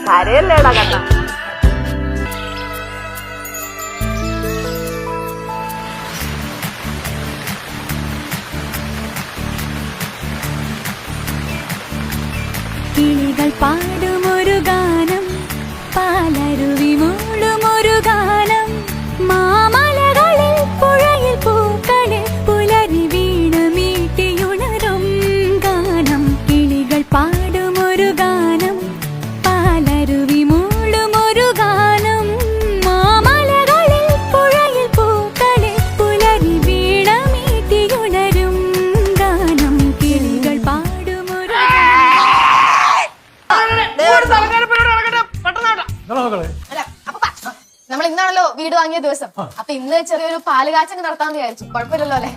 കരയല്ലേടാ കണ്ണ. കിളികൾ പാടുമൊരു ഗാനം, പാലരുവി മൂടുമൊരു ഗാനം, മാമലകളിൽ പുഴയിൽ പൂക്കളിൽ പുലരി വീണ് മീട്ടിയുണരും ഗാനം. കിളികൾ പാടുമൊരു ഗാനം, പാലരുവി മൂടുമൊരു ഗാനം, മാമലകളിൽ പുഴയിൽ പൂക്കളിൽ പുലരി വീണ് മീട്ടിയുണരും ഗാനം. കിളികൾ പാടുമൊരു നമ്മൾ ഇന്നാണല്ലോ വീട് വാങ്ങിയ ദിവസം. അപ്പൊ ഇന്ന് ചെറിയൊരു പാല് കാച്ചങ്ങ് നടത്താന്ന് വിചാരിച്ചു. കുഴപ്പമില്ലല്ലോ അല്ലെ?